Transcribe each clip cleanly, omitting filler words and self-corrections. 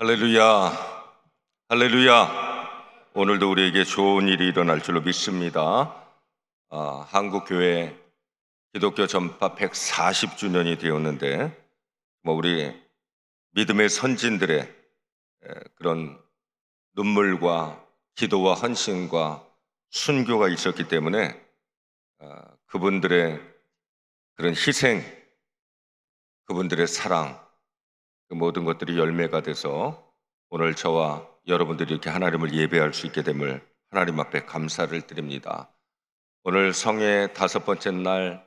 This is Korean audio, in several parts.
할렐루야, 할렐루야. 오늘도 우리에게 좋은 일이 일어날 줄로 믿습니다. 한국교회 기독교 전파 140주년이 되었는데, 우리 믿음의 선진들의 그런 눈물과 기도와 헌신과 순교가 있었기 때문에 그분들의 그런 희생, 그분들의 사랑, 그 모든 것들이 열매가 돼서 오늘 저와 여러분들이 이렇게 하나님을 예배할 수 있게 됨을 하나님 앞에 감사를 드립니다. 오늘 성의 5번째 날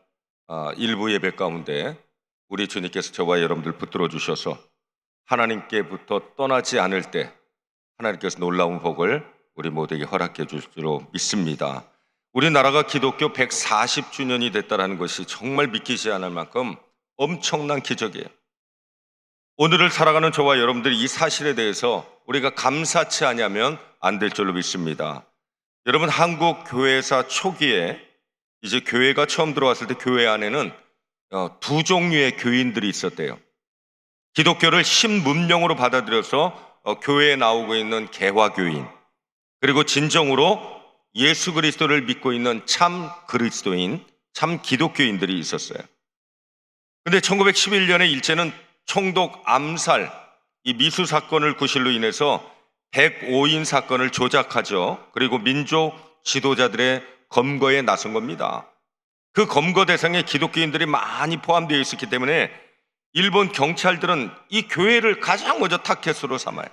일부 예배 가운데 우리 주님께서 저와 여러분들 붙들어 주셔서 하나님께부터 떠나지 않을 때 하나님께서 놀라운 복을 우리 모두에게 허락해 줄 줄로 믿습니다. 우리나라가 기독교 140주년이 됐다는 것이 정말 믿기지 않을 만큼 엄청난 기적이에요. 오늘을 살아가는 저와 여러분들이 이 사실에 대해서 우리가 감사치 않으면 안 될 줄로 믿습니다. 여러분, 한국 교회사 초기에 이제 교회가 처음 들어왔을 때 교회 안에는 두 종류의 교인들이 있었대요. 기독교를 신문명으로 받아들여서 교회에 나오고 있는 개화교인, 그리고 진정으로 예수 그리스도를 믿고 있는 참 그리스도인, 참 기독교인들이 있었어요. 근데 1911년에 일제는 총독 암살, 이 미수 사건을 구실로 인해서 105인 사건을 조작하죠. 그리고 민족 지도자들의 검거에 나선 겁니다. 그 검거 대상에 기독교인들이 많이 포함되어 있었기 때문에 일본 경찰들은 이 교회를 가장 먼저 타겟으로 삼아요.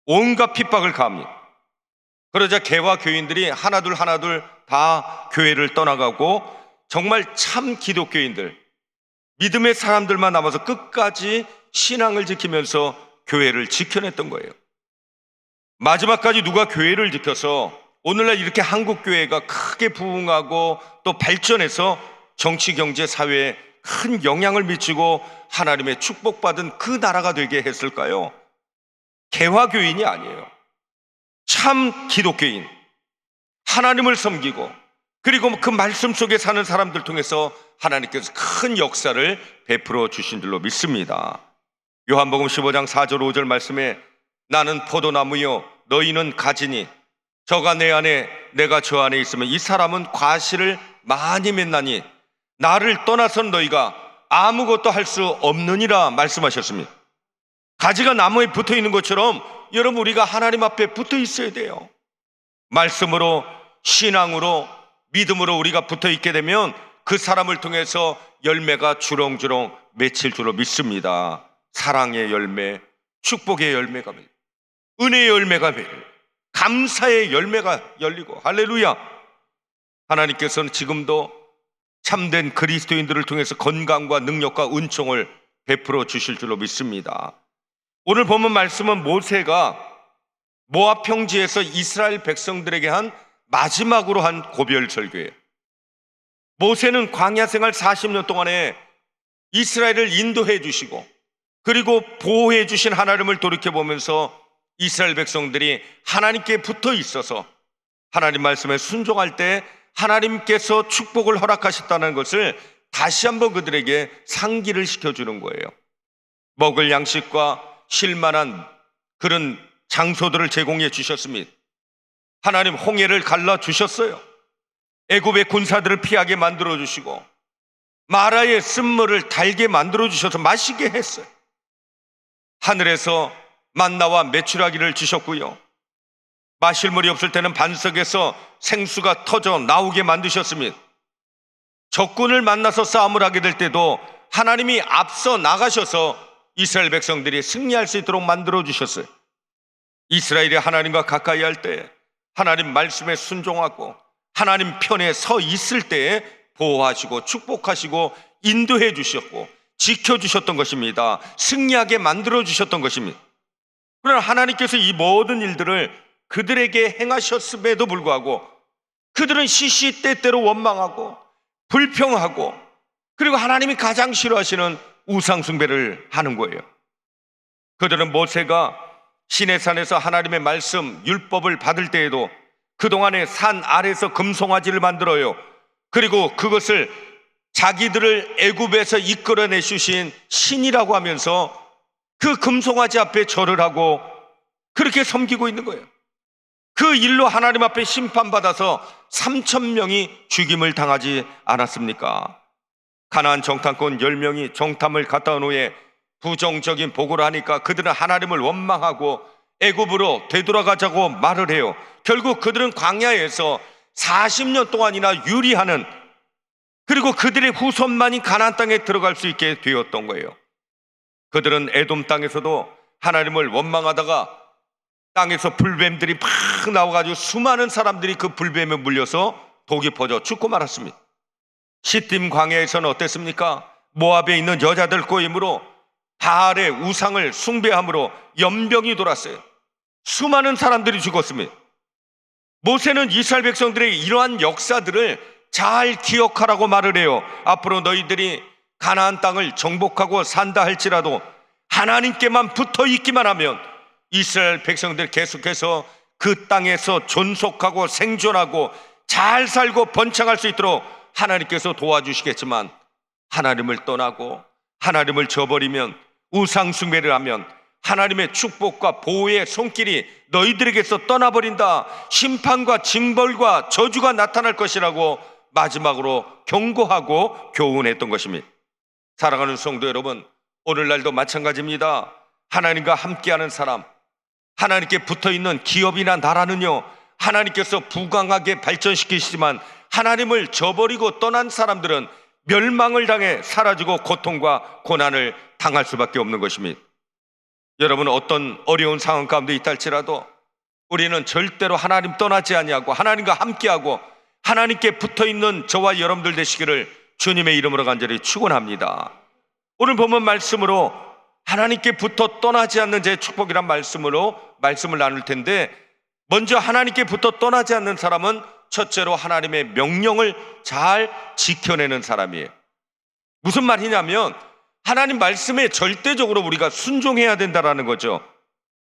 온갖 핍박을 가합니다. 그러자 개화 교인들이 하나둘 다 교회를 떠나가고 정말 참 기독교인들, 믿음의 사람들만 남아서 끝까지 신앙을 지키면서 교회를 지켜냈던 거예요. 마지막까지 누가 교회를 지켜서 오늘날 이렇게 한국 교회가 크게 부흥하고 또 발전해서 정치, 경제, 사회에 큰 영향을 미치고 하나님의 축복받은 그 나라가 되게 했을까요? 개화교인이 아니에요. 참 기독교인, 하나님을 섬기고 그리고 그 말씀 속에 사는 사람들 통해서 하나님께서 큰 역사를 베풀어 주신 줄로 믿습니다. 요한복음 15장 4절 5절 말씀에 나는 포도나무요 너희는 가지니 저가 내 안에 내가 저 안에 있으면 이 사람은 과실을 많이 맺나니 나를 떠나선 너희가 아무것도 할 수 없느니라 말씀하셨습니다. 가지가 나무에 붙어 있는 것처럼 여러분, 우리가 하나님 앞에 붙어 있어야 돼요. 말씀으로, 신앙으로, 믿음으로 우리가 붙어 있게 되면 그 사람을 통해서 열매가 주렁주렁 맺힐 줄로 믿습니다. 사랑의 열매, 축복의 열매가 맺히고 은혜의 열매가 맺히고 감사의 열매가 열리고, 할렐루야. 하나님께서는 지금도 참된 그리스도인들을 통해서 건강과 능력과 은총을 베풀어 주실 줄로 믿습니다. 오늘 보면 말씀은 모세가 모압 평지에서 이스라엘 백성들에게 한 마지막으로 한 고별 설교예요. 모세는 광야 생활 40년 동안에 이스라엘을 인도해 주시고 그리고 보호해 주신 하나님을 돌이켜보면서 이스라엘 백성들이 하나님께 붙어 있어서 하나님 말씀에 순종할 때 하나님께서 축복을 허락하셨다는 것을 다시 한번 그들에게 상기를 시켜주는 거예요. 먹을 양식과 쉴만한 그런 장소들을 제공해 주셨습니다. 하나님 홍해를 갈라 주셨어요. 애굽의 군사들을 피하게 만들어 주시고 마라의 쓴물을 달게 만들어 주셔서 마시게 했어요. 하늘에서 만나와 메추라기를 주셨고요, 마실 물이 없을 때는 반석에서 생수가 터져 나오게 만드셨습니다. 적군을 만나서 싸움을 하게 될 때도 하나님이 앞서 나가셔서 이스라엘 백성들이 승리할 수 있도록 만들어 주셨어요. 이스라엘이 하나님과 가까이 할 때 하나님 말씀에 순종하고 하나님 편에 서 있을 때에 보호하시고 축복하시고 인도해 주셨고 지켜주셨던 것입니다. 승리하게 만들어 주셨던 것입니다. 그러나 하나님께서 이 모든 일들을 그들에게 행하셨음에도 불구하고 그들은 시시때때로 원망하고 불평하고 그리고 하나님이 가장 싫어하시는 우상숭배를 하는 거예요. 그들은 모세가 시내산에서 하나님의 말씀 율법을 받을 때에도 그동안에 산 아래서 금송아지를 만들어요. 그리고 그것을 자기들을 애굽에서 이끌어내 주신 신이라고 하면서 그 금송아지 앞에 절을 하고 그렇게 섬기고 있는 거예요. 그 일로 하나님 앞에 심판받아서 3,000명이 죽임을 당하지 않았습니까? 가나안 정탐꾼 10명이 정탐을 갔다 온 후에 부정적인 보고를 하니까 그들은 하나님을 원망하고 애굽으로 되돌아가자고 말을 해요. 결국 그들은 광야에서 40년 동안이나 유리하는, 그리고 그들의 후손만이 가나안 땅에 들어갈 수 있게 되었던 거예요. 그들은 에돔 땅에서도 하나님을 원망하다가 땅에서 불뱀들이 팍 나와가지고 수많은 사람들이 그 불뱀에 물려서 독이 퍼져 죽고 말았습니다. 시딤 광야에서는 어땠습니까? 모압에 있는 여자들 꼬임으로 바알의 우상을 숭배함으로 연병이 돌았어요. 수많은 사람들이 죽었습니다. 모세는 이스라엘 백성들의 이러한 역사들을 잘 기억하라고 말을 해요. 앞으로 너희들이 가나안 땅을 정복하고 산다 할지라도 하나님께만 붙어 있기만 하면 이스라엘 백성들 계속해서 그 땅에서 존속하고 생존하고 잘 살고 번창할 수 있도록 하나님께서 도와주시겠지만, 하나님을 떠나고 하나님을 저버리면, 우상 숭배를 하면 하나님의 축복과 보호의 손길이 너희들에게서 떠나버린다, 심판과 징벌과 저주가 나타날 것이라고 마지막으로 경고하고 교훈했던 것입니다. 사랑하는 성도 여러분, 오늘날도 마찬가지입니다. 하나님과 함께하는 사람, 하나님께 붙어있는 기업이나 나라는요, 하나님께서 부강하게 발전시키시지만 하나님을 저버리고 떠난 사람들은 멸망을 당해 사라지고 고통과 고난을 당할 수밖에 없는 것입니다. 여러분, 어떤 어려운 상황 가운데 있다 할지라도 우리는 절대로 하나님 떠나지 아니하고 하나님과 함께하고 하나님께 붙어있는 저와 여러분들 되시기를 주님의 이름으로 간절히 축원합니다. 오늘 본문 말씀으로 하나님께 붙어 떠나지 않는 제 축복이란 말씀으로 말씀을 나눌 텐데, 먼저 하나님께 붙어 떠나지 않는 사람은 첫째로 하나님의 명령을 잘 지켜내는 사람이에요. 무슨 말이냐면 하나님 말씀에 절대적으로 우리가 순종해야 된다라는 거죠.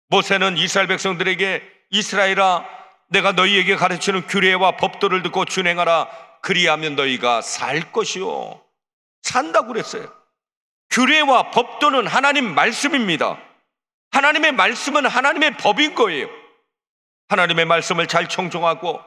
모세는 이스라엘 백성들에게 이스라엘아, 내가 너희에게 가르치는 규례와 법도를 듣고 준행하라. 그리하면 너희가 살 것이요. 산다고 그랬어요. 규례와 법도는 하나님 말씀입니다. 하나님의 말씀은 하나님의 법인 거예요. 하나님의 말씀을 잘 청종하고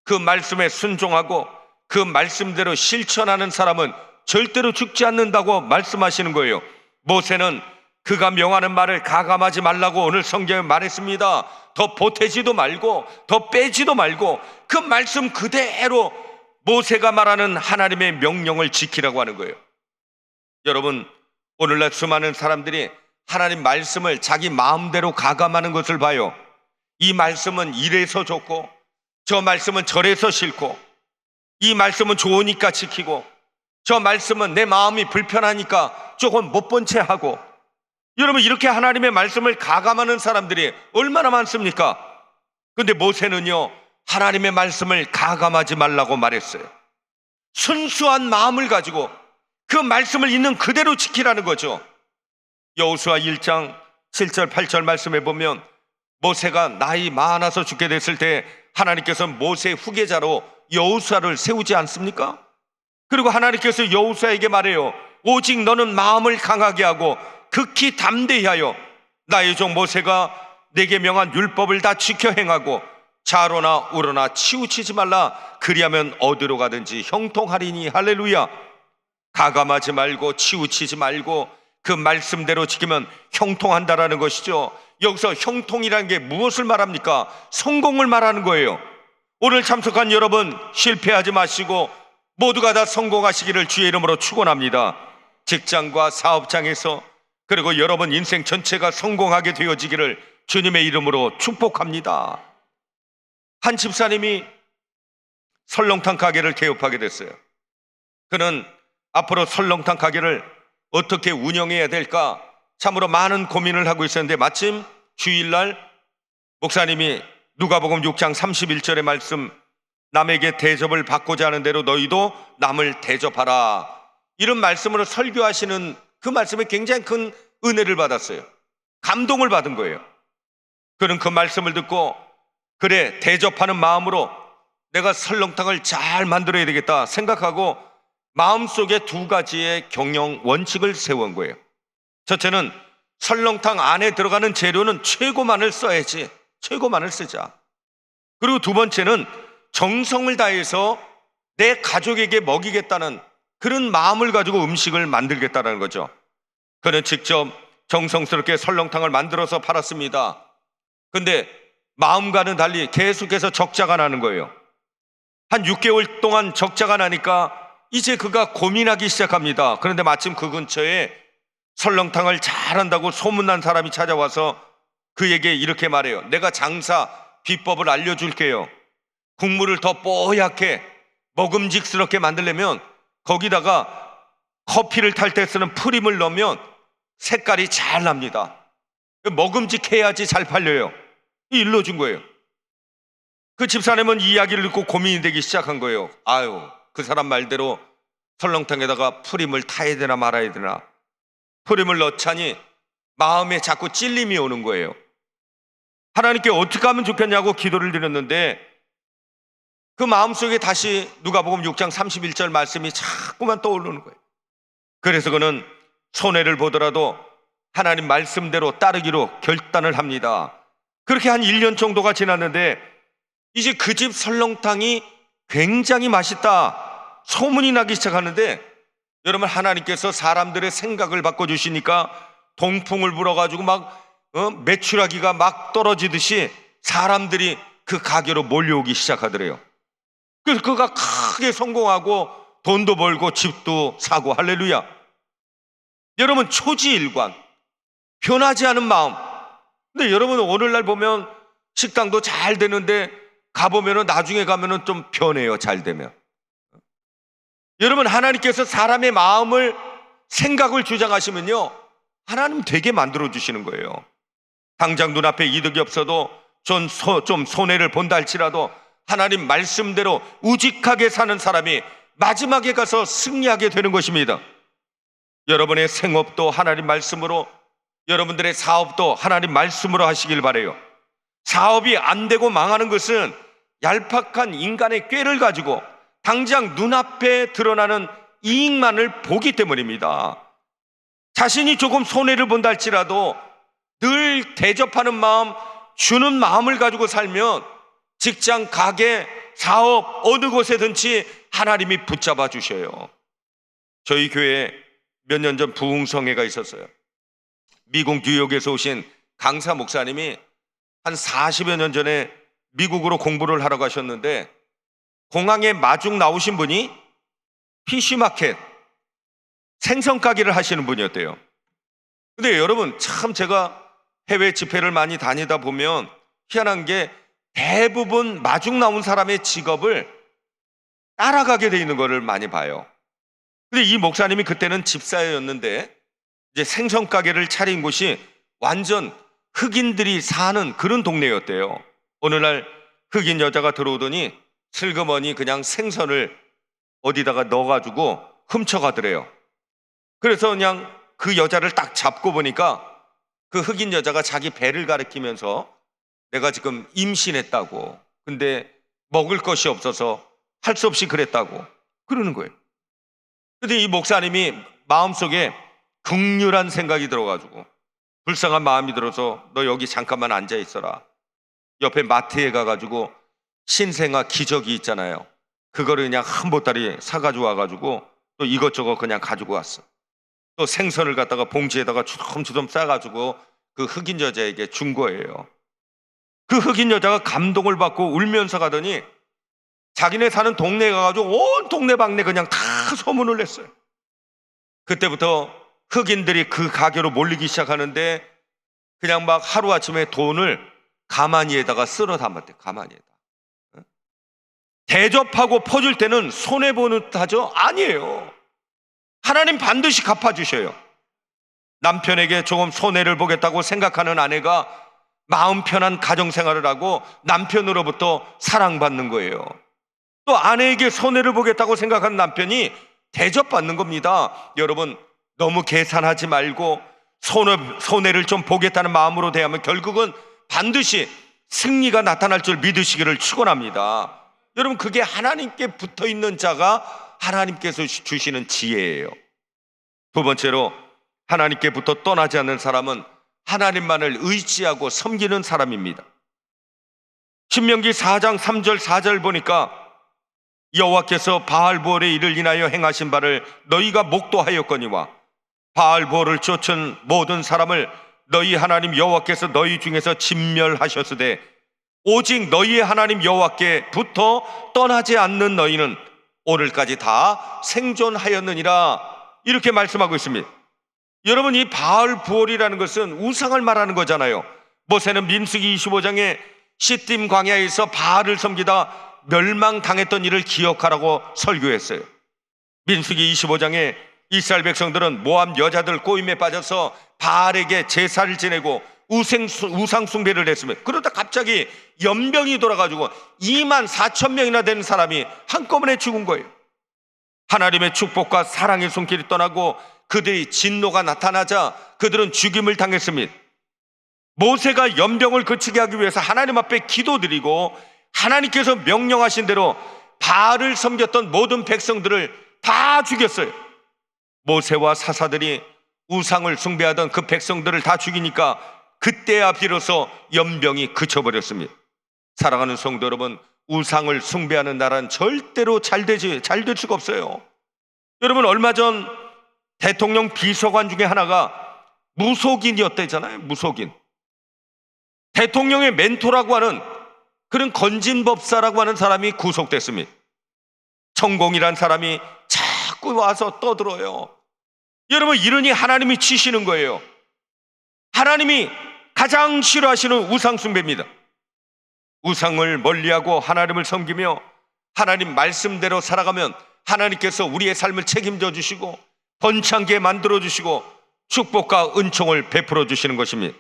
그 말씀에 순종하고 그 말씀대로 실천하는 사람은 절대로 죽지 않는다고 말씀하시는 거예요. 모세는 그가 명하는 말을 가감하지 말라고 오늘 성경에 말했습니다. 더 보태지도 말고 더 빼지도 말고 그 말씀 그대로 모세가 말하는 하나님의 명령을 지키라고 하는 거예요. 여러분, 오늘날 수많은 사람들이 하나님 말씀을 자기 마음대로 가감하는 것을 봐요. 이 말씀은 이래서 좋고 저 말씀은 저래서 싫고, 이 말씀은 좋으니까 지키고 저 말씀은 내 마음이 불편하니까 조금 못 본 채 하고. 여러분, 이렇게 하나님의 말씀을 가감하는 사람들이 얼마나 많습니까? 그런데 모세는요, 하나님의 말씀을 가감하지 말라고 말했어요. 순수한 마음을 가지고 그 말씀을 있는 그대로 지키라는 거죠. 여호수아 1장 7절 8절 말씀에 보면 모세가 나이 많아서 죽게 됐을 때 하나님께서 모세의 후계자로 여호수아를 세우지 않습니까? 그리고 하나님께서 여호수아에게 말해요. 오직 너는 마음을 강하게 하고 극히 담대히 하여 나의 종 모세가 내게 명한 율법을 다 지켜 행하고 좌로나 우로나 치우치지 말라. 그리하면 어디로 가든지 형통하리니. 할렐루야. 가감하지 말고 치우치지 말고 그 말씀대로 지키면 형통한다라는 것이죠. 여기서 형통이라는 게 무엇을 말합니까? 성공을 말하는 거예요. 오늘 참석한 여러분, 실패하지 마시고 모두가 다 성공하시기를 주의 이름으로 축원합니다. 직장과 사업장에서, 그리고 여러분 인생 전체가 성공하게 되어지기를 주님의 이름으로 축복합니다. 한 집사님이 설렁탕 가게를 개업하게 됐어요. 그는 앞으로 설렁탕 가게를 어떻게 운영해야 될까 참으로 많은 고민을 하고 있었는데, 마침 주일날 목사님이 누가복음 6장 31절의 말씀, 남에게 대접을 받고자 하는 대로 너희도 남을 대접하라, 이런 말씀으로 설교하시는 그 말씀에 굉장히 큰 은혜를 받았어요. 감동을 받은 거예요. 그는 그 말씀을 듣고, 그래, 대접하는 마음으로 내가 설렁탕을 잘 만들어야 되겠다 생각하고 마음속에 두 가지의 경영 원칙을 세운 거예요. 첫째는 설렁탕 안에 들어가는 재료는 최고만을 써야지. 최고만을 쓰자. 그리고 두 번째는 정성을 다해서 내 가족에게 먹이겠다는 그런 마음을 가지고 음식을 만들겠다는 거죠. 그는 직접 정성스럽게 설렁탕을 만들어서 팔았습니다. 근데 마음과는 달리 계속해서 적자가 나는 거예요. 한 6개월 동안 적자가 나니까 이제 그가 고민하기 시작합니다. 그런데 마침 그 근처에 설렁탕을 잘한다고 소문난 사람이 찾아와서 그에게 이렇게 말해요. 내가 장사 비법을 알려줄게요. 국물을 더 뽀얗게 먹음직스럽게 만들려면 거기다가 커피를 탈 때 쓰는 프림을 넣으면 색깔이 잘 납니다. 먹음직해야지 잘 팔려요. 일러준 거예요. 그 집사람은 이 이야기를 듣고 고민이 되기 시작한 거예요. 아유, 그 사람 말대로 설렁탕에다가 프림을 타야 되나 말아야 되나. 프림을 넣자니 마음에 자꾸 찔림이 오는 거예요. 하나님께 어떻게 하면 좋겠냐고 기도를 드렸는데 그 마음속에 다시 누가복음 6장 31절 말씀이 자꾸만 떠오르는 거예요. 그래서 그는 손해를 보더라도 하나님 말씀대로 따르기로 결단을 합니다. 그렇게 한 1년 정도가 지났는데 이제 그 집 설렁탕이 굉장히 맛있다 소문이 나기 시작하는데, 여러분, 하나님께서 사람들의 생각을 바꿔주시니까 동풍을 불어가지고 막 매출하기가 막 떨어지듯이 사람들이 그 가게로 몰려오기 시작하더래요. 그래서 그가 크게 성공하고 돈도 벌고 집도 사고. 할렐루야. 여러분, 초지일관, 변하지 않은 마음. 근데 여러분, 오늘날 보면 식당도 잘 되는데 가보면 나중에 가면 좀 변해요. 잘 되면. 여러분, 하나님께서 사람의 마음을, 생각을 주장하시면요, 하나님 되게 만들어주시는 거예요. 당장 눈앞에 이득이 없어도 좀 손해를 본다 할지라도 하나님 말씀대로 우직하게 사는 사람이 마지막에 가서 승리하게 되는 것입니다. 여러분의 생업도 하나님 말씀으로, 여러분들의 사업도 하나님 말씀으로 하시길 바라요. 사업이 안 되고 망하는 것은 얄팍한 인간의 꾀를 가지고 당장 눈앞에 드러나는 이익만을 보기 때문입니다. 자신이 조금 손해를 본다 할지라도 늘 대접하는 마음, 주는 마음을 가지고 살면 직장, 가게, 사업 어느 곳에든지 하나님이 붙잡아 주셔요. 저희 교회에 몇 년 전 부흥성회가 있었어요. 미국 뉴욕에서 오신 강사 목사님이 한 40여 년 전에 미국으로 공부를 하러 가셨는데 공항에 마중 나오신 분이 피쉬마켓, 생선 가게를 하시는 분이었대요. 근데 여러분, 참 제가 해외 집회를 많이 다니다 보면 희한한 게 대부분 마중 나온 사람의 직업을 따라가게 돼 있는 거를 많이 봐요. 근데 이 목사님이 그때는 집사였는데 이제 생선 가게를 차린 곳이 완전 흑인들이 사는 그런 동네였대요. 어느 날 흑인 여자가 들어오더니 슬그머니 그냥 생선을 어디다가 넣어가지고 훔쳐가더래요. 그래서 그냥 그 여자를 딱 잡고 보니까 그 흑인 여자가 자기 배를 가리키면서 내가 지금 임신했다고, 근데 먹을 것이 없어서 할 수 없이 그랬다고 그러는 거예요. 근데 이 목사님이 마음속에 극렬한 생각이 들어가지고 불쌍한 마음이 들어서 너 여기 잠깐만 앉아 있어라. 옆에 마트에 가가지고 신생아 기저귀 있잖아요. 그거를 그냥 한 보따리 사가지고 와가지고 또 이것저것 그냥 가지고 왔어. 또 생선을 갖다가 봉지에다가 주섬주섬 싸가지고 그 흑인 여자에게 준 거예요. 그 흑인 여자가 감동을 받고 울면서 가더니 자기네 사는 동네에 가가지고 온 동네방네 그냥 다 소문을 냈어요. 그때부터 흑인들이 그 가게로 몰리기 시작하는데 그냥 막 하루아침에 돈을 가마니에다가 쓸어 담았대. 가마니에다. 대접하고 퍼줄 때는 손해보는 듯 하죠? 아니에요. 하나님 반드시 갚아주셔요. 남편에게 조금 손해를 보겠다고 생각하는 아내가 마음 편한 가정생활을 하고 남편으로부터 사랑받는 거예요. 또 아내에게 손해를 보겠다고 생각하는 남편이 대접받는 겁니다. 여러분, 너무 계산하지 말고 손해를 좀 보겠다는 마음으로 대하면 결국은 반드시 승리가 나타날 줄 믿으시기를 축원합니다. 여러분, 그게 하나님께 붙어있는 자가 하나님께서 주시는 지혜예요. 두 번째로 하나님께부터 떠나지 않는 사람은 하나님만을 의지하고 섬기는 사람입니다. 신명기 4장 3절 4절 보니까 여호와께서 바알보올의 일을 인하여 행하신 바를 너희가 목도하였거니와 바알보올을 쫓은 모든 사람을 너희 하나님 여호와께서 너희 중에서 진멸하셨으되 오직 너희의 하나님 여호와께부터 떠나지 않는 너희는 오늘까지 다 생존하였느니라, 이렇게 말씀하고 있습니다. 여러분, 이 바알보올이라는 것은 우상을 말하는 거잖아요. 모세는 민수기 25장에 시딤 광야에서 바알을 섬기다 멸망당했던 일을 기억하라고 설교했어요. 민수기 25장에 이스라엘 백성들은 모압 여자들 꼬임에 빠져서 바알에게 제사를 지내고 우상 숭배를 했으면, 그러다 갑자기 연병이 돌아가지고 2만 4천 명이나 되는 사람이 한꺼번에 죽은 거예요. 하나님의 축복과 사랑의 손길이 떠나고 그들이 진노가 나타나자 그들은 죽임을 당했습니다. 모세가 연병을 그치게 하기 위해서 하나님 앞에 기도드리고 하나님께서 명령하신 대로 바알을 섬겼던 모든 백성들을 다 죽였어요. 모세와 사사들이 우상을 숭배하던 그 백성들을 다 죽이니까 그때야 비로소 연병이 그쳐버렸습니다. 사랑하는 성도 여러분, 우상을 숭배하는 나라는 절대로 잘 될 수가 없어요. 여러분, 얼마 전 대통령 비서관 중에 하나가 무속인이었대잖아요. 무속인. 대통령의 멘토라고 하는 그런 건진법사라고 하는 사람이 구속됐습니다. 천공이란 사람이 자꾸 와서 떠들어요. 여러분, 이러니 하나님이 치시는 거예요. 하나님이 가장 싫어하시는 우상 숭배입니다. 우상을 멀리하고 하나님을 섬기며 하나님 말씀대로 살아가면 하나님께서 우리의 삶을 책임져 주시고 번창게 만들어 주시고 축복과 은총을 베풀어 주시는 것입니다.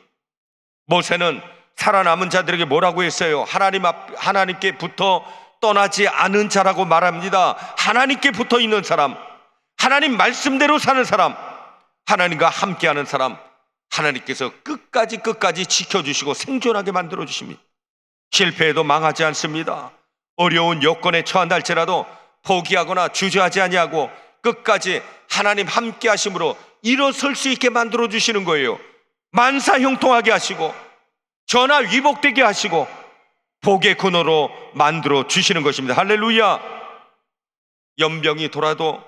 모세는 살아남은 자들에게 뭐라고 했어요? 하나님께 붙어 떠나지 않은 자라고 말합니다. 하나님께 붙어 있는 사람, 하나님 말씀대로 사는 사람, 하나님과 함께하는 사람, 하나님께서 끝까지 지켜주시고 생존하게 만들어 주십니다. 실패해도 망하지 않습니다. 어려운 여건에 처한다 할지라도 포기하거나 주저하지 아니하고 끝까지 하나님 함께 하심으로 일어설 수 있게 만들어 주시는 거예요. 만사 형통하게 하시고 전화 위복되게 하시고 복의 근원으로 만들어 주시는 것입니다. 할렐루야. 연병이 돌아도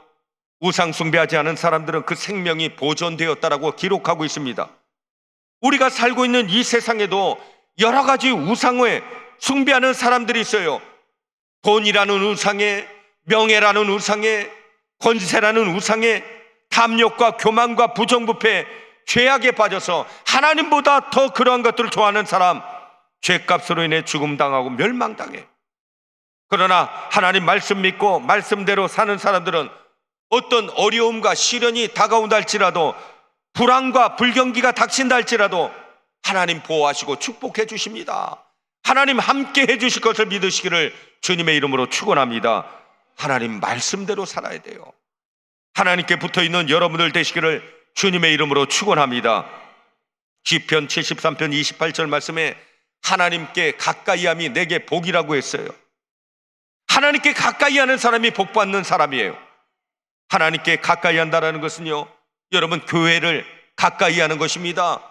우상 숭배하지 않은 사람들은 그 생명이 보존되었다라고 기록하고 있습니다. 우리가 살고 있는 이 세상에도 여러 가지 우상에 숭배하는 사람들이 있어요. 돈이라는 우상에, 명예라는 우상에, 권세라는 우상에, 탐욕과 교만과 부정부패, 죄악에 빠져서 하나님보다 더 그러한 것들을 좋아하는 사람, 죄값으로 인해 죽음당하고 멸망당해. 그러나 하나님 말씀 믿고 말씀대로 사는 사람들은 어떤 어려움과 시련이 다가온다 할지라도, 불안과 불경기가 닥친다 할지라도 하나님 보호하시고 축복해 주십니다. 하나님 함께 해 주실 것을 믿으시기를 주님의 이름으로 축원합니다. 하나님 말씀대로 살아야 돼요. 하나님께 붙어있는 여러분들 되시기를 주님의 이름으로 축원합니다. 시편 73편 28절 말씀에 하나님께 가까이함이 내게 복이라고 했어요. 하나님께 가까이하는 사람이 복받는 사람이에요. 하나님께 가까이한다는 것은요, 여러분, 교회를 가까이하는 것입니다.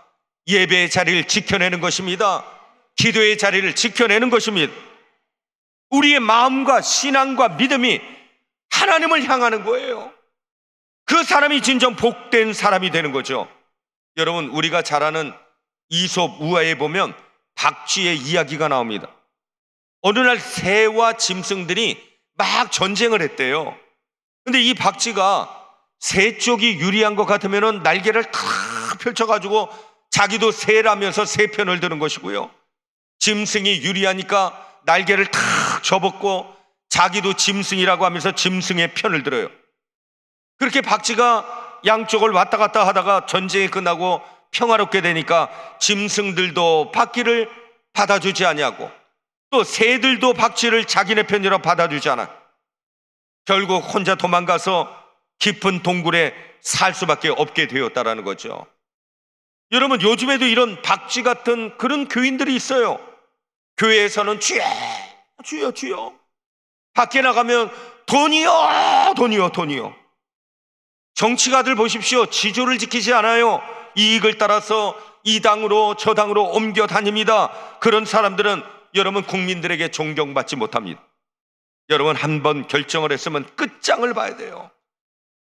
예배의 자리를 지켜내는 것입니다. 기도의 자리를 지켜내는 것입니다. 우리의 마음과 신앙과 믿음이 하나님을 향하는 거예요. 그 사람이 진정 복된 사람이 되는 거죠. 여러분, 우리가 잘 아는 이솝 우화에 보면 박쥐의 이야기가 나옵니다. 어느 날 새와 짐승들이 막 전쟁을 했대요. 근데 이 박쥐가 새 쪽이 유리한 것 같으면 날개를 탁 펼쳐가지고 자기도 새라면서 새 편을 드는 것이고요, 짐승이 유리하니까 날개를 탁 접었고 자기도 짐승이라고 하면서 짐승의 편을 들어요. 그렇게 박쥐가 양쪽을 왔다 갔다 하다가 전쟁이 끝나고 평화롭게 되니까 짐승들도 박쥐를 받아주지 아니하고 또 새들도 박쥐를 자기네 편이라 받아주지 않아. 결국 혼자 도망가서 깊은 동굴에 살 수밖에 없게 되었다라는 거죠. 여러분, 요즘에도 이런 박쥐 같은 그런 교인들이 있어요. 교회에서는 주여 주여 주여, 밖에 나가면 돈이요 돈이요 돈이요. 정치가들 보십시오. 지조를 지키지 않아요. 이익을 따라서 이 당으로 저 당으로 옮겨 다닙니다. 그런 사람들은 여러분 국민들에게 존경받지 못합니다. 여러분 한번 결정을 했으면 끝장을 봐야 돼요.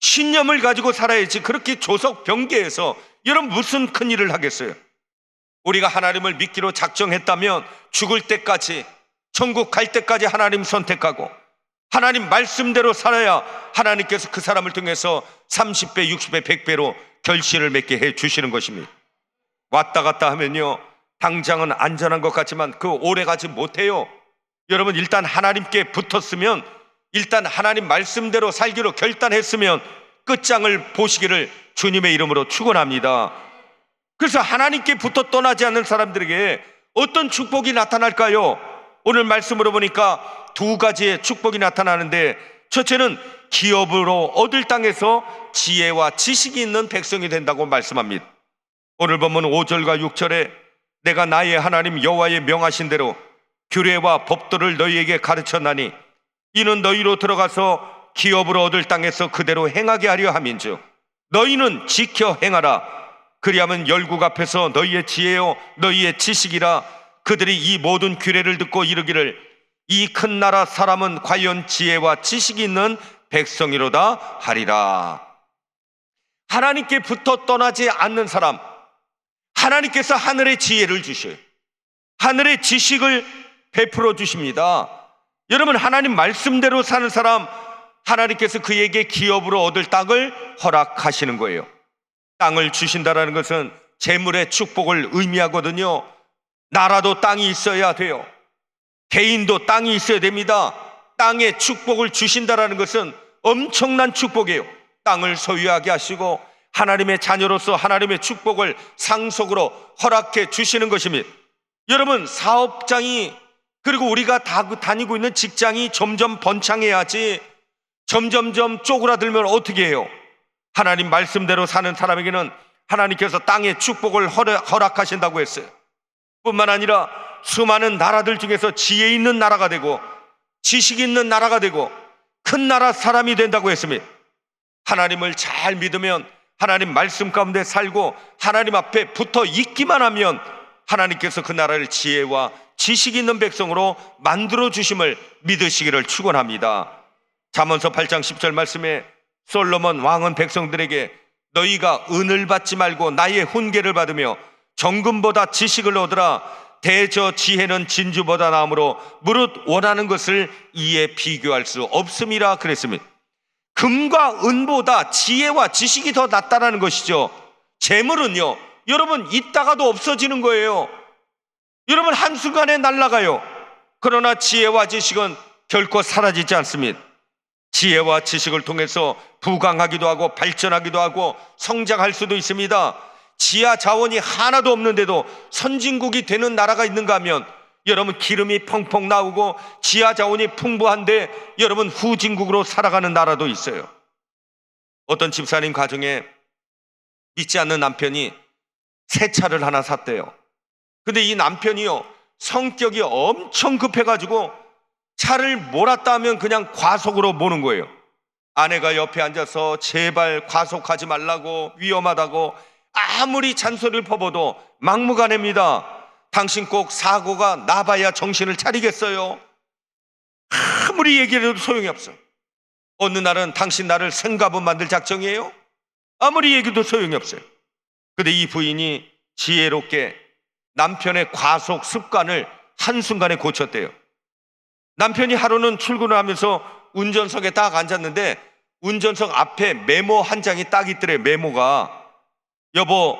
신념을 가지고 살아야지. 그렇게 조석병계해서 여러분 무슨 큰일을 하겠어요? 우리가 하나님을 믿기로 작정했다면 죽을 때까지, 천국 갈 때까지 하나님 선택하고 하나님 말씀대로 살아야 하나님께서 그 사람을 통해서 30배, 60배, 100배로 결실을 맺게 해 주시는 것입니다. 왔다 갔다 하면요, 당장은 안전한 것 같지만 그 오래 가지 못해요. 여러분 일단 하나님께 붙었으면, 일단 하나님 말씀대로 살기로 결단했으면 끝장을 보시기를 주님의 이름으로 축원합니다. 그래서 하나님께 붙어 떠나지 않는 사람들에게 어떤 축복이 나타날까요? 오늘 말씀으로 보니까 두 가지의 축복이 나타나는데, 첫째는 기업으로 얻을 땅에서 지혜와 지식이 있는 백성이 된다고 말씀합니다. 오늘 본문 5절과 6절에 내가 나의 하나님 여호와의 명하신 대로 규례와 법도를 너희에게 가르쳤나니 이는 너희로 들어가서 기업으로 얻을 땅에서 그대로 행하게 하려 함인즉 너희는 지켜 행하라. 그리하면 열국 앞에서 너희의 지혜요 너희의 지식이라. 그들이 이 모든 규례를 듣고 이르기를 이 큰 나라 사람은 과연 지혜와 지식이 있는 백성이로다 하리라. 하나님께 붙어 떠나지 않는 사람, 하나님께서 하늘의 지혜를 주셔요. 하늘의 지식을 베풀어 주십니다. 여러분 하나님 말씀대로 사는 사람, 하나님께서 그에게 기업으로 얻을 땅을 허락하시는 거예요. 땅을 주신다는 것은 재물의 축복을 의미하거든요. 나라도 땅이 있어야 돼요. 개인도 땅이 있어야 됩니다. 땅에 축복을 주신다는 것은 엄청난 축복이에요. 땅을 소유하게 하시고 하나님의 자녀로서 하나님의 축복을 상속으로 허락해 주시는 것입니다. 여러분 사업장이, 그리고 우리가 다니고 있는 직장이 점점 번창해야지, 점점점 쪼그라들면 어떻게 해요? 하나님 말씀대로 사는 사람에게는 하나님께서 땅의 축복을 허락하신다고 했어요. 뿐만 아니라 수많은 나라들 중에서 지혜 있는 나라가 되고 지식 있는 나라가 되고 큰 나라 사람이 된다고 했습니다. 하나님을 잘 믿으면, 하나님 말씀 가운데 살고 하나님 앞에 붙어 있기만 하면 하나님께서 그 나라를 지혜와 지식 있는 백성으로 만들어 주심을 믿으시기를 축원합니다. 잠언서 8장 10절 말씀에 솔로몬 왕은 백성들에게 너희가 은을 받지 말고 나의 훈계를 받으며 정금보다 지식을 얻으라. 대저 지혜는 진주보다 나으므로 무릇 원하는 것을 이에 비교할 수 없음이라 그랬습니다. 금과 은보다 지혜와 지식이 더 낫다라는 것이죠. 재물은요, 여러분 있다가도 없어지는 거예요. 여러분 한순간에 날아가요. 그러나 지혜와 지식은 결코 사라지지 않습니다. 지혜와 지식을 통해서 부강하기도 하고 발전하기도 하고 성장할 수도 있습니다. 지하 자원이 하나도 없는데도 선진국이 되는 나라가 있는가 하면 여러분 기름이 펑펑 나오고 지하 자원이 풍부한데 여러분 후진국으로 살아가는 나라도 있어요. 어떤 집사님 가정에 믿지 않는 남편이 새 차를 하나 샀대요. 근데 이 남편이요 성격이 엄청 급해가지고 차를 몰았다 하면 그냥 과속으로 모는 거예요. 아내가 옆에 앉아서 제발 과속하지 말라고, 위험하다고 아무리 잔소리를 퍼봐도 막무가내입니다. 당신 꼭 사고가 나봐야 정신을 차리겠어요. 아무리 얘기를 해도 소용이 없어. 어느 날은 당신 나를 생가분 만들 작정이에요? 아무리 얘기도 소용이 없어요. 근데 이 부인이 지혜롭게 남편의 과속 습관을 한순간에 고쳤대요. 남편이 하루는 출근을 하면서 운전석에 딱 앉았는데 운전석 앞에 메모 한 장이 딱 있더래요. 메모가, 여보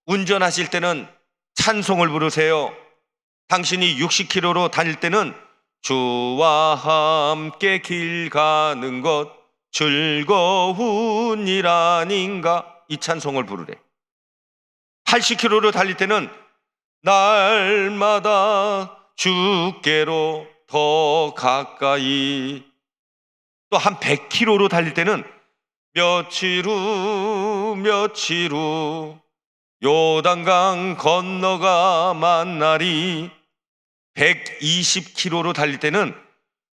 운전하실 때는 찬송을 부르세요. 당신이 60km로 다닐 때는 주와 함께 길 가는 것 즐거운 일 아닌가, 이 찬송을 부르래. 80km로 달릴 때는 날마다 주께로 더 가까이, 또 한 100km로 달릴 때는 며칠 후 요단강 건너가 만나리. 120km로 달릴 때는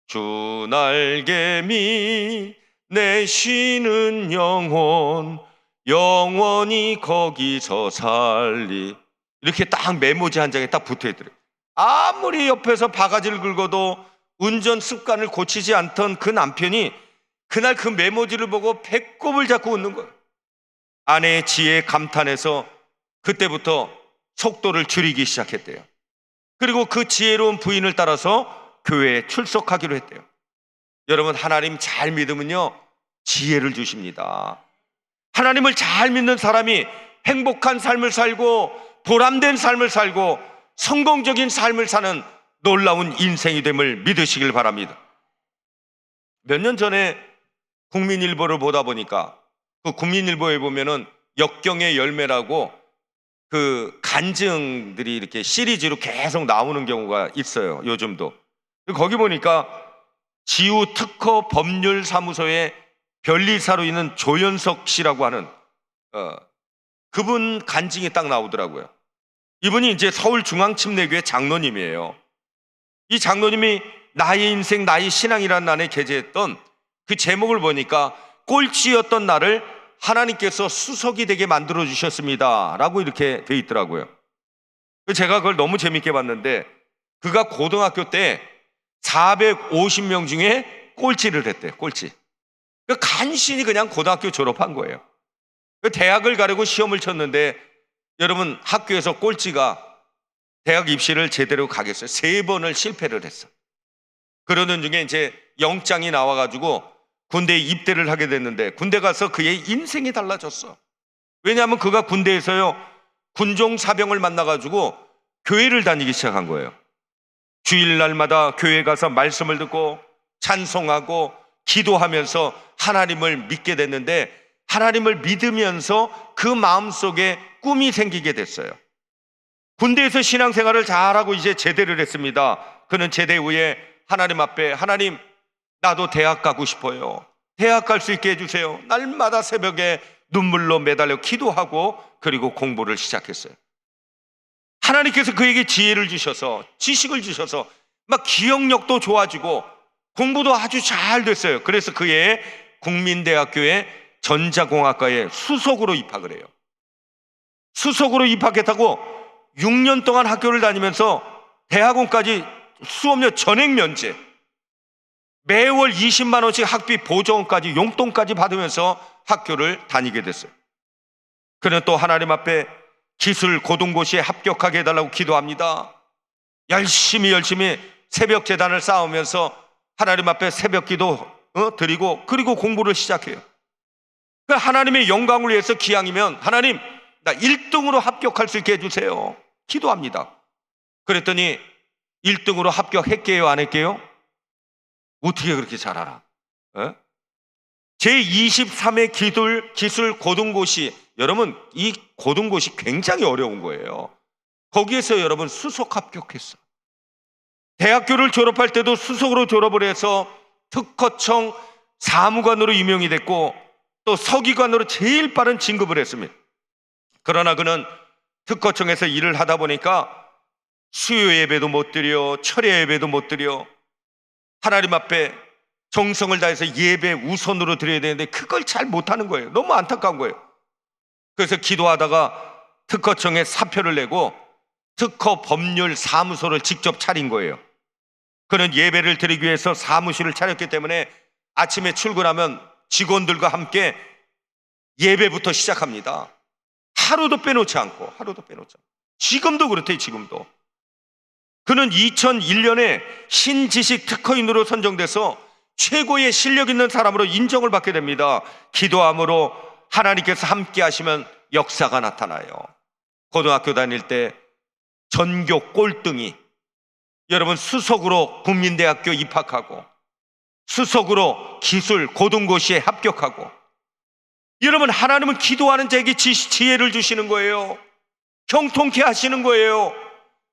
주 날개미 내 쉬는 영혼 영원히 거기서 살리. 이렇게 딱 메모지 한 장에 딱 붙어있더래요. 아무리 옆에서 바가지를 긁어도 운전 습관을 고치지 않던 그 남편이 그날 그 메모지를 보고 배꼽을 잡고 웃는 거예요. 아내의 지혜에 감탄해서 그때부터 속도를 줄이기 시작했대요. 그리고 그 지혜로운 부인을 따라서 교회에 출석하기로 했대요. 여러분, 하나님 잘 믿으면요 지혜를 주십니다. 하나님을 잘 믿는 사람이 행복한 삶을 살고 보람된 삶을 살고 성공적인 삶을 사는 놀라운 인생이 됨을 믿으시길 바랍니다. 몇 년 전에 국민일보를 보다 보니까 그 국민일보에 보면은 역경의 열매라고 그 간증들이 이렇게 시리즈로 계속 나오는 경우가 있어요. 요즘도. 거기 보니까 지우 특허 법률사무소의 변리사로 있는 조연석 씨라고 하는 그분 간증이 딱 나오더라고요. 이분이 이제 서울중앙침례교회 장로님이에요. 이 장로님이 나의 인생 나의 신앙이라는 안에 게재했던 그 제목을 보니까 꼴찌였던 나를 하나님께서 수석이 되게 만들어 주셨습니다 라고 이렇게 돼 있더라고요. 제가 그걸 너무 재밌게 봤는데 그가 고등학교 때 450명 중에 꼴찌를 했대요. 꼴찌. 간신히 그냥 고등학교 졸업한 거예요. 대학을 가려고 시험을 쳤는데 여러분, 학교에서 꼴찌가 대학 입시를 제대로 가겠어요? 3번을 실패를 했어. 그러는 중에 이제 영장이 나와가지고 군대에 입대를 하게 됐는데 군대 가서 그의 인생이 달라졌어. 왜냐하면 그가 군대에서요 군종 사병을 만나가지고 교회를 다니기 시작한 거예요. 주일날마다 교회 가서 말씀을 듣고 찬송하고 기도하면서 하나님을 믿게 됐는데 하나님을 믿으면서 그 마음속에 꿈이 생기게 됐어요. 군대에서 신앙생활을 잘하고 이제 제대를 했습니다. 그는 제대 후에 하나님 앞에 하나님 나도 대학 가고 싶어요. 대학 갈 수 있게 해주세요. 날마다 새벽에 눈물로 매달려 기도하고 그리고 공부를 시작했어요. 하나님께서 그에게 지혜를 주셔서 지식을 주셔서 막 기억력도 좋아지고 공부도 아주 잘 됐어요. 그래서 그의 국민대학교에 전자공학과에 수석으로 입학을 해요. 수석으로 입학했다고 6년 동안 학교를 다니면서 대학원까지 수업료 전액 면제, 매월 20만 원씩 학비 보조금까지 용돈까지 받으면서 학교를 다니게 됐어요. 그는 또 하나님 앞에 기술 고등고시에 합격하게 해달라고 기도합니다. 열심히 새벽 재단을 쌓으면서 하나님 앞에 새벽 기도 드리고 그리고 공부를 시작해요. 하나님의 영광을 위해서 기왕이면 하나님 나 1등으로 합격할 수 있게 해주세요. 기도합니다. 그랬더니 1등으로 합격했게요? 안 했게요? 어떻게 그렇게 잘 알아? 제23회 기술 고등고시, 여러분 이 고등고시 굉장히 어려운 거예요. 거기에서 여러분 수석 합격했어. 대학교를 졸업할 때도 수석으로 졸업을 해서 특허청 사무관으로 임용이 됐고 또 서기관으로 제일 빠른 진급을 했습니다. 그러나 그는 특허청에서 일을 하다 보니까 수요 예배도 못 드려 철야 예배도 못 드려 하나님 앞에 정성을 다해서 예배 우선으로 드려야 되는데 그걸 잘 못하는 거예요. 너무 안타까운 거예요. 그래서 기도하다가 특허청에 사표를 내고 특허 법률 사무소를 직접 차린 거예요. 그는 예배를 드리기 위해서 사무실을 차렸기 때문에 아침에 출근하면 직원들과 함께 예배부터 시작합니다. 하루도 빼놓지 않고. 지금도 그렇대요. 지금도. 그는 2001년에 신지식 특허인으로 선정돼서 최고의 실력 있는 사람으로 인정을 받게 됩니다. 기도함으로 하나님께서 함께 하시면 역사가 나타나요. 고등학교 다닐 때 전교 꼴등이 여러분 수석으로 국민대학교 입학하고 수석으로 기술 고등고시에 합격하고, 여러분 하나님은 기도하는 자에게 지혜를 주시는 거예요. 형통케 하시는 거예요.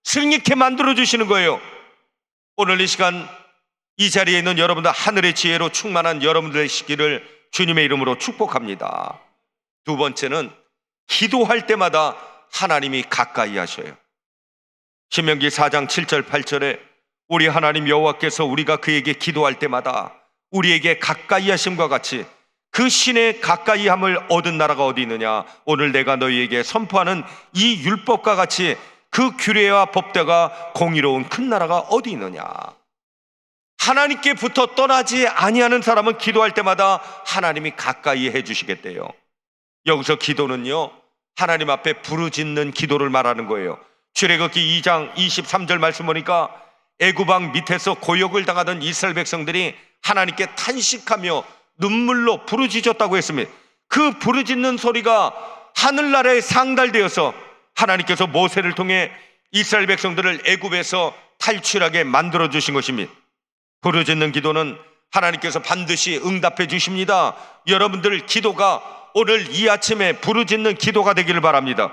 승리케 만들어 주시는 거예요. 오늘 이 시간 이 자리에 있는 여러분들 하늘의 지혜로 충만한 여러분들 되시기를 주님의 이름으로 축복합니다. 두 번째는 기도할 때마다 하나님이 가까이 하셔요. 신명기 4장 7절 8절에 우리 하나님 여호와께서 우리가 그에게 기도할 때마다 우리에게 가까이 하심과 같이 그 신의 가까이 함을 얻은 나라가 어디 있느냐? 오늘 내가 너희에게 선포하는 이 율법과 같이 그 규례와 법대가 공의로운 큰 나라가 어디 있느냐? 하나님께 붙어 떠나지 아니하는 사람은 기도할 때마다 하나님이 가까이 해주시겠대요. 여기서 기도는요, 하나님 앞에 부르짖는 기도를 말하는 거예요. 출애굽기 2장 23절 말씀 보니까 애굽 왕 밑에서 고역을 당하던 이스라엘 백성들이 하나님께 탄식하며 눈물로 부르짖었다고 했습니다. 그 부르짖는 소리가 하늘나라에 상달되어서 하나님께서 모세를 통해 이스라엘 백성들을 애굽에서 탈출하게 만들어 주신 것입니다. 부르짖는 기도는 하나님께서 반드시 응답해 주십니다. 여러분들 기도가 오늘 이 아침에 부르짖는 기도가 되기를 바랍니다.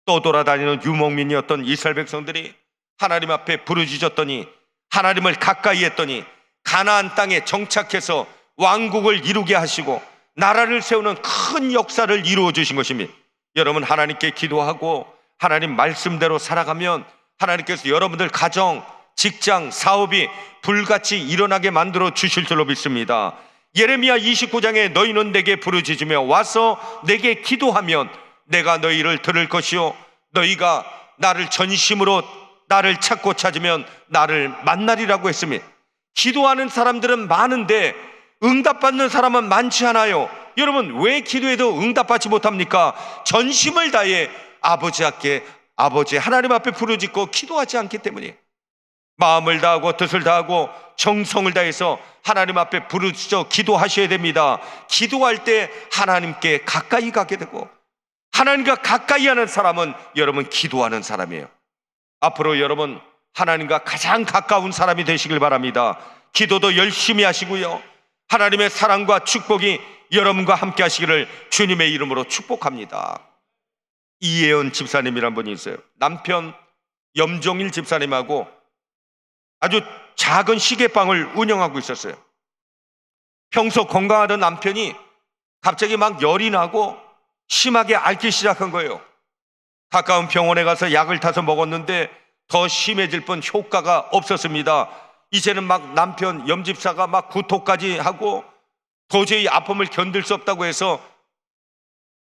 또 돌아다니는 유목민이었던 이스라엘 백성들이 하나님 앞에 부르짖었더니, 하나님을 가까이 했더니 가나안 땅에 정착해서 왕국을 이루게 하시고 나라를 세우는 큰 역사를 이루어 주신 것입니다. 여러분, 하나님께 기도하고 하나님 말씀대로 살아가면 하나님께서 여러분들 가정, 직장, 사업이 불같이 일어나게 만들어 주실 줄로 믿습니다. 예레미야 29장에 너희는 내게 부르짖으며 와서 내게 기도하면 내가 너희를 들을 것이요 너희가 나를 전심으로 나를 찾고 찾으면 나를 만나리라고 했습니다. 기도하는 사람들은 많은데 응답받는 사람은 많지 않아요. 여러분, 왜 기도해도 응답받지 못합니까? 전심을 다해 아버지 하나님 앞에 부르짖고 기도하지 않기 때문이에요. 마음을 다하고 뜻을 다하고 정성을 다해서 하나님 앞에 부르짖어 기도하셔야 됩니다. 기도할 때 하나님께 가까이 가게 되고, 하나님과 가까이 하는 사람은 여러분 기도하는 사람이에요. 앞으로 여러분 하나님과 가장 가까운 사람이 되시길 바랍니다. 기도도 열심히 하시고요, 하나님의 사랑과 축복이 여러분과 함께 하시기를 주님의 이름으로 축복합니다. 이혜연 집사님이란 분이 있어요. 남편 염종일 집사님하고 아주 작은 시계방을 운영하고 있었어요. 평소 건강하던 남편이 갑자기 막 열이 나고 심하게 앓기 시작한 거예요. 가까운 병원에 가서 약을 타서 먹었는데 더 심해질 뿐 효과가 없었습니다. 이제는 막 남편 염집사가 막 구토까지 하고 도저히 아픔을 견딜 수 없다고 해서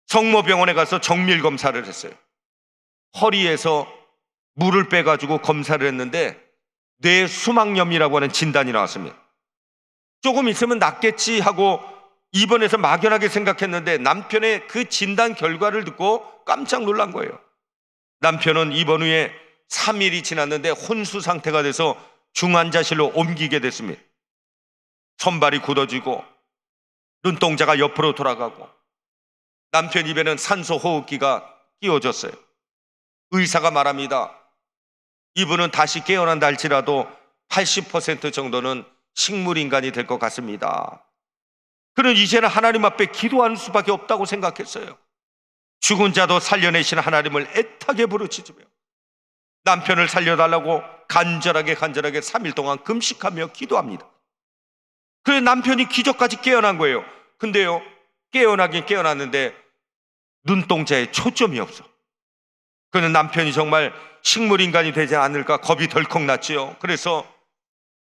성모병원에 가서 정밀 검사를 했어요. 허리에서 물을 빼가지고 검사를 했는데 뇌 수막염이라고 하는 진단이 나왔습니다. 조금 있으면 낫겠지 하고 입원해서 막연하게 생각했는데 남편의 그 진단 결과를 듣고 깜짝 놀란 거예요. 남편은 입원 후에 3일이 지났는데 혼수 상태가 돼서 중환자실로 옮기게 됐습니다. 손발이 굳어지고 눈동자가 옆으로 돌아가고 남편 입에는 산소 호흡기가 끼워졌어요. 의사가 말합니다. 이분은 다시 깨어난다 할지라도 80% 정도는 식물인간이 될 것 같습니다. 그는 이제는 하나님 앞에 기도하는 수밖에 없다고 생각했어요. 죽은 자도 살려내신 하나님을 애타게 부르짖으며 남편을 살려달라고 간절하게 3일 동안 금식하며 기도합니다. 그래서 남편이 기적까지 깨어난 거예요. 근데요, 깨어나긴 깨어났는데 눈동자에 초점이 없어. 그는 남편이 정말 식물인간이 되지 않을까 겁이 덜컥 났지요. 그래서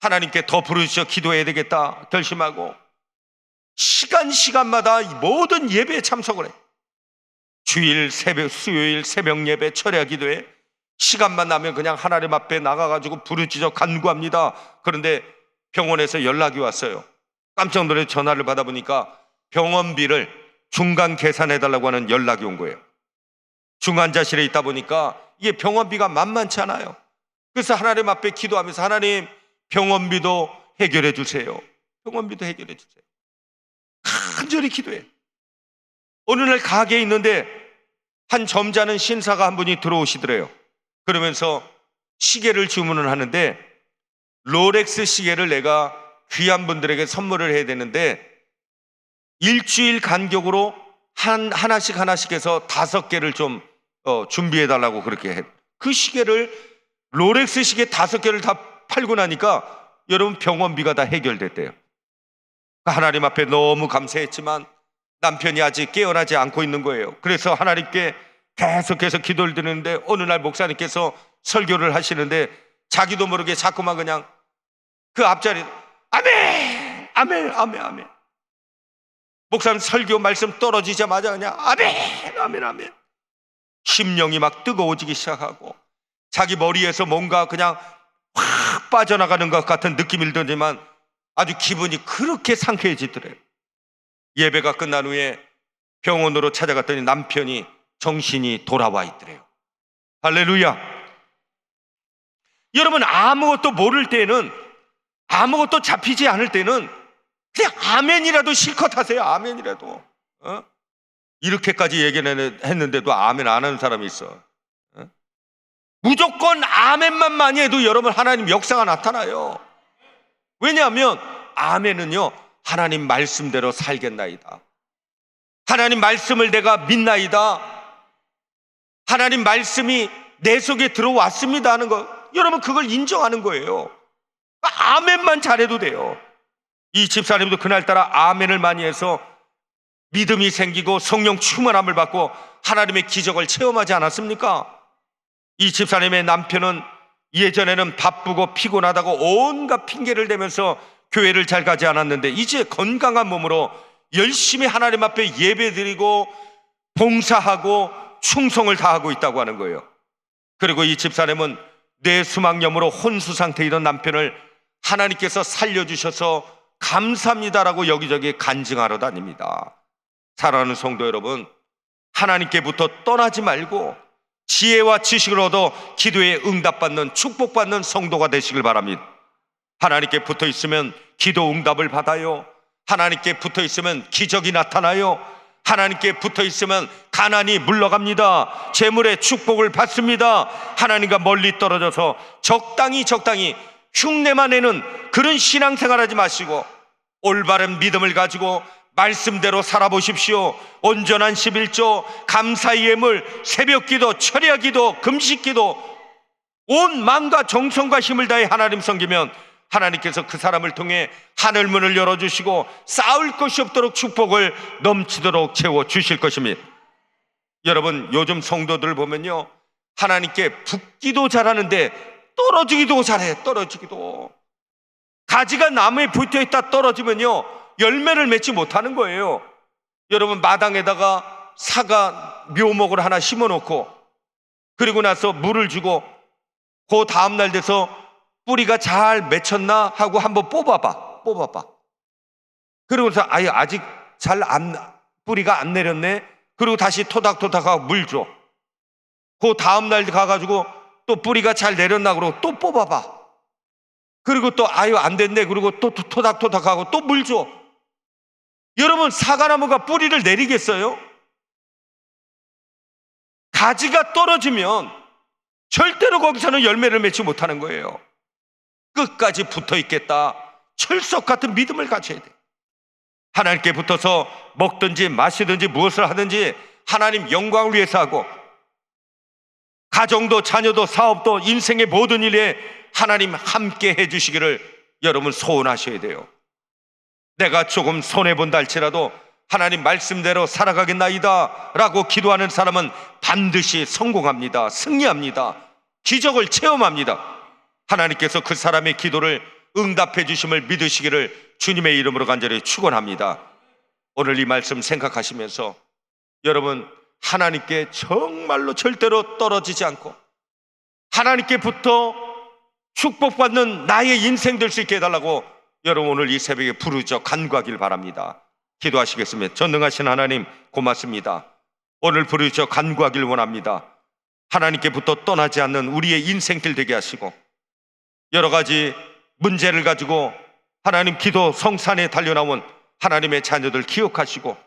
하나님께 더 부르짖어 기도해야 되겠다 결심하고 시간마다 모든 예배에 참석을 해. 주일 새벽, 수요일 새벽 예배, 철야 기도에 시간만 나면 그냥 하나님 앞에 나가가지고 부르짖어 간구합니다. 그런데 병원에서 연락이 왔어요. 깜짝 놀라서 전화를 받아보니까 병원비를 중간 계산해달라고 하는 연락이 온 거예요. 중환자실에 있다 보니까 이게 병원비가 만만치 않아요. 그래서 하나님 앞에 기도하면서 하나님 병원비도 해결해 주세요. 병원비도 해결해 주세요. 간절히 기도해. 어느 날 가게에 있는데 한 점잖은 신사가 한 분이 들어오시더래요. 그러면서 시계를 주문을 하는데 롤렉스 시계를 내가 귀한 분들에게 선물을 해야 되는데 일주일 간격으로 하나씩 해서 5개를 좀 준비해 달라고 그렇게 해. 그 시계를 롤렉스 시계 5개를 다 팔고 나니까 여러분 병원비가 다 해결됐대요. 하나님 앞에 너무 감사했지만 남편이 아직 깨어나지 않고 있는 거예요. 그래서 하나님께 계속해서 기도를 드리는데 어느 날 목사님께서 설교를 하시는데 자기도 모르게 자꾸만 그냥 그 앞자리 아멘 아멘, 아멘, 아멘. 목사님 설교 말씀 떨어지자마자 그냥 아멘, 아멘, 아멘. 심령이 막 뜨거워지기 시작하고 자기 머리에서 뭔가 그냥 확 빠져나가는 것 같은 느낌이 들지만 아주 기분이 그렇게 상쾌해지더래요. 예배가 끝난 후에 병원으로 찾아갔더니 남편이 정신이 돌아와 있더래요. 할렐루야. 여러분, 아무것도 모를 때는, 아무것도 잡히지 않을 때는 그냥 아멘이라도 실컷 하세요. 아멘이라도. 이렇게까지 얘기는 했는데도 아멘 안 하는 사람이 있어. 무조건 아멘만 많이 해도 여러분 하나님 역사가 나타나요. 왜냐하면 아멘은요, 하나님 말씀대로 살겠나이다, 하나님 말씀을 내가 믿나이다, 하나님 말씀이 내 속에 들어왔습니다 하는 거, 여러분 그걸 인정하는 거예요. 아멘만 잘해도 돼요. 이 집사님도 그날따라 아멘을 많이 해서 믿음이 생기고 성령 충만함을 받고 하나님의 기적을 체험하지 않았습니까? 이 집사님의 남편은 예전에는 바쁘고 피곤하다고 온갖 핑계를 대면서 교회를 잘 가지 않았는데 이제 건강한 몸으로 열심히 하나님 앞에 예배드리고 봉사하고 충성을 다하고 있다고 하는 거예요. 그리고 이 집사님은 뇌수막염으로 혼수 상태에 있던 남편을 하나님께서 살려주셔서 감사합니다라고 여기저기 간증하러 다닙니다. 사랑하는 성도 여러분, 하나님께부터 떠나지 말고 지혜와 지식을 얻어 기도에 응답받는, 축복받는 성도가 되시길 바랍니다. 하나님께 붙어 있으면 기도 응답을 받아요. 하나님께 붙어 있으면 기적이 나타나요. 하나님께 붙어 있으면 가난이 물러갑니다. 재물의 축복을 받습니다. 하나님과 멀리 떨어져서 적당히 흉내만 내는 그런 신앙생활하지 마시고 올바른 믿음을 가지고 말씀대로 살아보십시오. 온전한 11조, 감사의 예물, 새벽기도, 철야기도, 금식기도, 온 마음과 정성과 힘을 다해 하나님 섬기면 하나님께서 그 사람을 통해 하늘문을 열어주시고 쌓을 것이 없도록 축복을 넘치도록 채워주실 것입니다. 여러분, 요즘 성도들을 보면요, 하나님께 붙기도 잘하는데 떨어지기도 잘해. 떨어지기도. 가지가 나무에 붙어있다 떨어지면요, 열매를 맺지 못하는 거예요. 여러분, 마당에다가 사과 묘목을 하나 심어놓고 그리고 나서 물을 주고 그 다음날 돼서 뿌리가 잘 맺혔나 하고 한번 뽑아봐. 그러고서 아직 뿌리가 안 내렸네. 그리고 다시 토닥토닥하고 물 줘. 그 다음날 가가지고 또 뿌리가 잘 내렸나 그러고 또 뽑아봐. 그리고 또 안 됐네. 그리고 또 토닥토닥하고 또 물 줘. 여러분, 사과나무가 뿌리를 내리겠어요? 가지가 떨어지면 절대로 거기서는 열매를 맺지 못하는 거예요. 끝까지 붙어 있겠다, 철석 같은 믿음을 가져야 돼. 하나님께 붙어서 먹든지 마시든지 무엇을 하든지 하나님 영광을 위해서 하고, 가정도 자녀도 사업도 인생의 모든 일에 하나님 함께 해주시기를 여러분 소원하셔야 돼요. 내가 조금 손해본다 할지라도 하나님 말씀대로 살아가겠나이다 라고 기도하는 사람은 반드시 성공합니다. 승리합니다. 기적을 체험합니다. 하나님께서 그 사람의 기도를 응답해 주심을 믿으시기를 주님의 이름으로 간절히 축원합니다. 오늘 이 말씀 생각하시면서 여러분, 하나님께 정말로 절대로 떨어지지 않고 하나님께 붙어 축복받는 나의 인생 될 수 있게 해달라고 여러분 오늘 이 새벽에 부르짖어 간구하길 바랍니다. 기도하시겠습니다. 전능하신 하나님 고맙습니다. 오늘 부르짖어 간구하길 원합니다. 하나님께 붙어 떠나지 않는 우리의 인생길 되게 하시고, 여러 가지 문제를 가지고 하나님 기도 성산에 달려나온 하나님의 자녀들 기억하시고,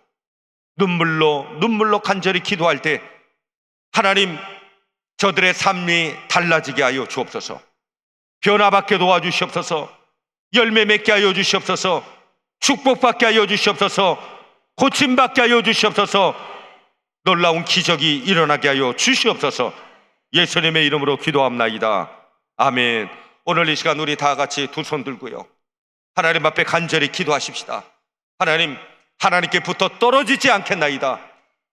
눈물로 간절히 기도할 때 하나님 저들의 삶이 달라지게 하여 주옵소서. 변화받게 도와주시옵소서. 열매 맺게 하여 주시옵소서. 축복받게 하여 주시옵소서. 고침받게 하여 주시옵소서. 놀라운 기적이 일어나게 하여 주시옵소서. 예수님의 이름으로 기도합나이다. 아멘. 오늘 이 시간 우리 다 같이 두 손 들고요, 하나님 앞에 간절히 기도하십시다. 하나님께 붙어 떨어지지 않겠나이다.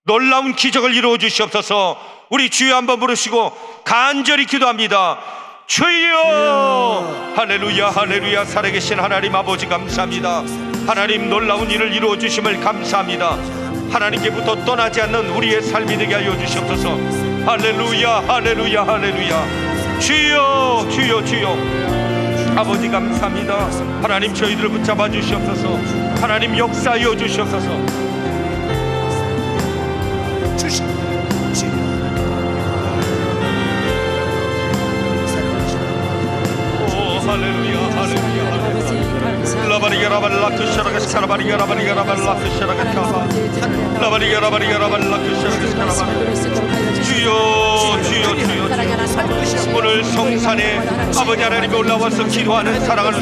놀라운 기적을 이루어 주시옵소서. 우리 주여 한번 부르시고 간절히 기도합니다. 주여. 할렐루야 할렐루야. 살아계신 하나님 아버지 감사합니다. 하나님 놀라운 일을 이루어 주심을 감사합니다. 하나님께부터 떠나지 않는 우리의 삶이 되게 하여 주시옵소서. 할렐루야 할렐루야 할렐루야. 주여 주여 주여. 아버지 감사합니다. 하나님 저희들을 붙잡아 주시옵소서. 하나님 역사하여 주시옵소서. 오 할렐루야 할렐루야 할렐루야. 라바리가라발라크 샤라가스 카라바리가라바리가라발라크 샤라가스 라바리가라바리가라발라크 샤라가스 카라바리. 주여 주여 주여. 오늘 성산에 아버지 하나님이 올라와서 기도하는 사랑을